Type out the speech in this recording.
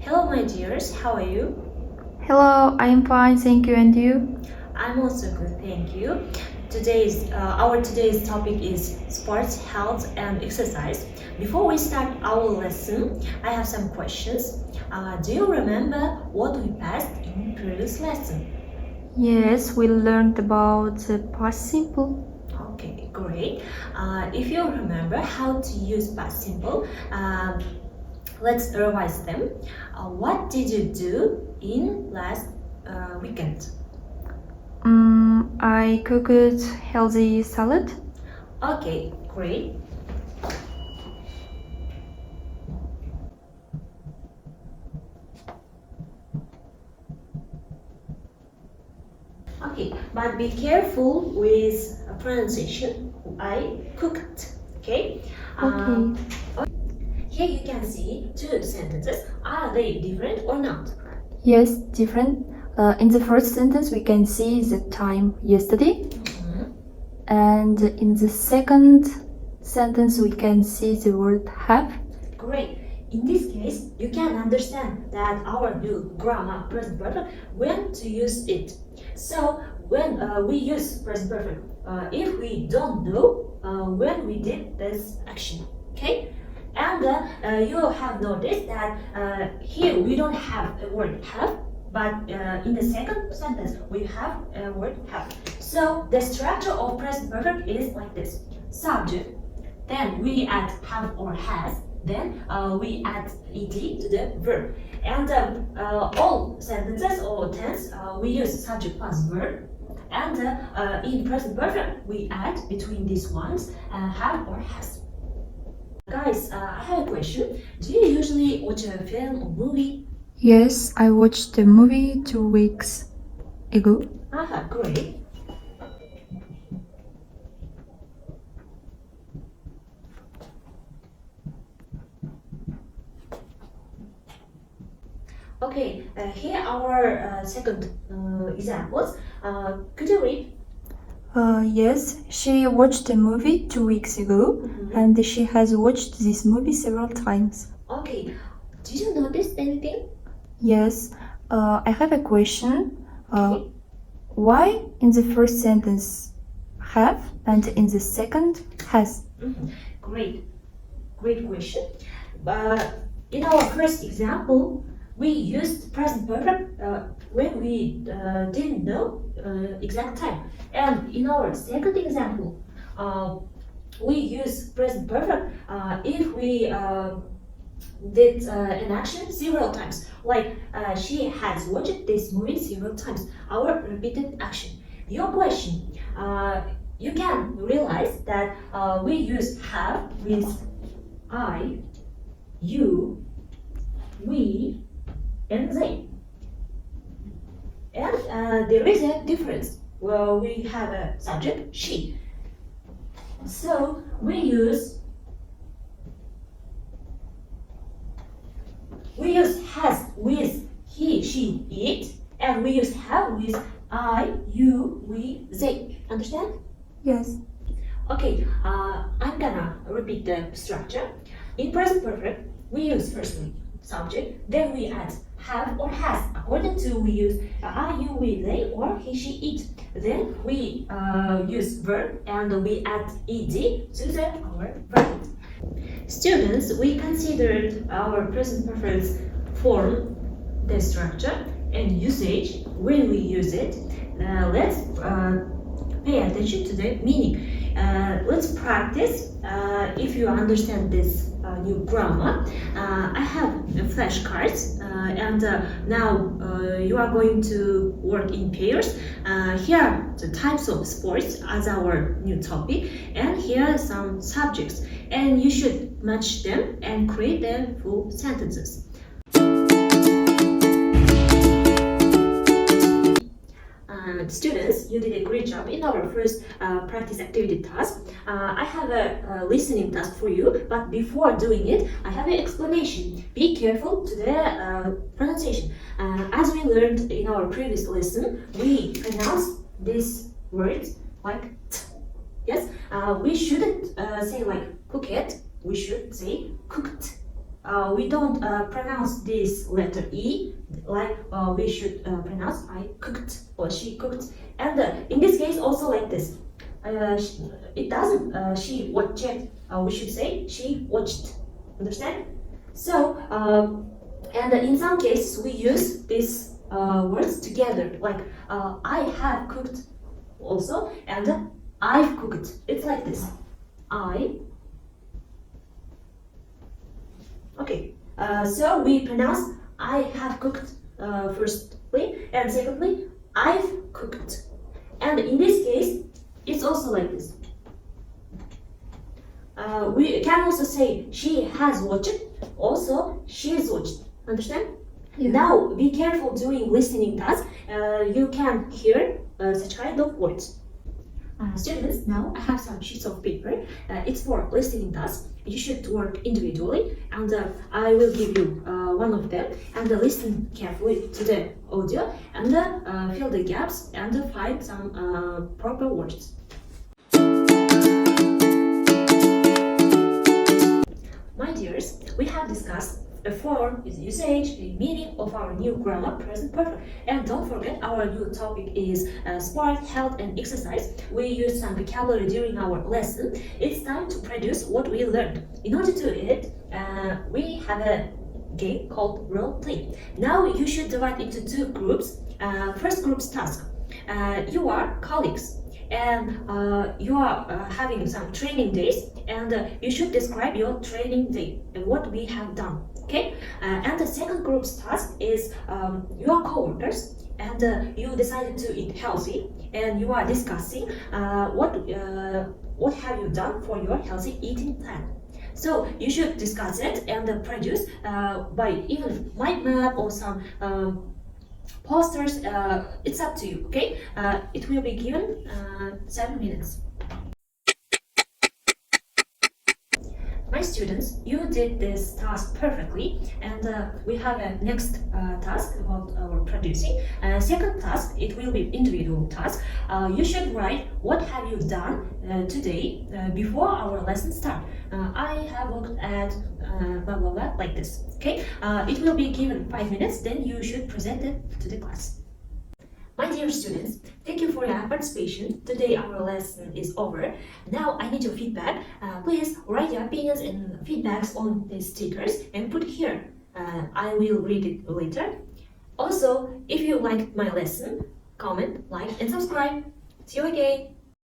Hello, my dears. How are you? Hello, I'm fine, thank you, and you? I'm also good, thank you. Today's topic is sports, health, and exercise. Before we start our lesson, I have some questions. Do you remember what we passed in previous lesson? Yes, we learned about the past simple. Okay, great. If you remember how to use past simple, let's revise them. What did you do in last weekend? I cooked healthy salad. Okay, great. Okay, but be careful with pronunciation. I cooked. Okay. Okay. Here you can see two sentences. Are they different or not? Yes, different. In the first sentence, we can see the time yesterday, and in the second sentence, we can see the word have. Great. In this case, you can understand that our new grammar present perfect when to use it. So when we use present perfect, if we don't know when we did this action, okay? And you have noticed that here we don't have a word have, but in the second sentence we have a word have. So the structure of present perfect is like this: subject, then we add have or has, then we add ed to the verb. And all sentences or tense we use subject plus verb. And in present perfect we add between these ones have or has. Guys, I have a question. Do you usually watch a film or movie? Yes, I watched the movie 2 weeks ago. Aha, great. Okay, here our second examples. Could you read? Yes, she watched the movie 2 weeks ago, and she has watched this movie several times. Okay, did you notice anything? Yes, I have a question. Why in the first sentence have and in the second has? Great question. In our first example, we used present perfect when we didn't know exact time. And in our second example, we use present perfect if we did an action several times. Like she has watched this movie several times. Our repeated action. Your question. You can realize that we use have with I, you, we, and they. And there is a difference. Well, we have a subject, she. So we use has with he, she, it, and we use have with I, you, we, they. Understand? Yes. Okay, I'm gonna repeat the structure. In present perfect, we use firstly subject, then we add have or has. According to we use I, you, we, they, or he, she, it. Then we use verb and we add ed to the our verb. Students, we considered our present perfect form, the structure and usage when we use it. Let's pay attention to the meaning. Let's practice. If you understand this new grammar, I have flashcards, and now you are going to work in pairs. Here are the types of sports as our new topic, and here are some subjects, and you should match them and create the full sentences. Students, you did a great job in our first practice activity task. I have a listening task for you, but before doing it, I have an explanation. Be careful to the pronunciation. As we learned in our previous lesson, we pronounce these words like t. Yes, we shouldn't say like cook it. We should say cooked. we don't pronounce this letter E like we should pronounce I cooked or she cooked. And in this case, also like this. It doesn't she watched. We should say she watched. Understand? So, and in some cases we use these words together, like I have cooked also, and I've cooked. It's like this. Okay, so we pronounce I have cooked firstly, and secondly, I've cooked. And in this case, it's also like this. We can also say she has watched, also she's watched. Understand? Yeah. Now be careful during listening task. You can hear such kind of words. Students, now I have some sheets of paper. It's for listening task. You should work individually, and I will give you one of them, and listen carefully to the audio, and fill the gaps, and find some proper words. My dears, we have discussed the form, its usage, the meaning of our new grammar present perfect. And don't forget, our new topic is sport, health, and exercise. We use some vocabulary during our lesson. It's time to produce what we learned. In order to do it, we have a game called role play. Now you should divide into two groups. First group's task. You are colleagues, and you are having some training days, and you should describe your training day and what we have done. Okay, and the second group's task is you are co-workers, and you decided to eat healthy, and you are discussing what have you done for your healthy eating plan. So you should discuss it and produce by even mind map or some posters. It's up to you. Okay, it will be given 7 minutes. My students, you did this task perfectly, and we have a next task about our producing. Second task, it will be individual task. You should write what have you done today before our lesson start. I have looked at blah blah blah like this. Okay, it will be given 5 minutes. Then you should present it to the class. My dear students, thank you for your participation. Today our lesson is over. Now I need your feedback. Please write your opinions and feedbacks on the stickers and put here. I will read it later. Also, if you liked my lesson, comment, like, and subscribe. See you again.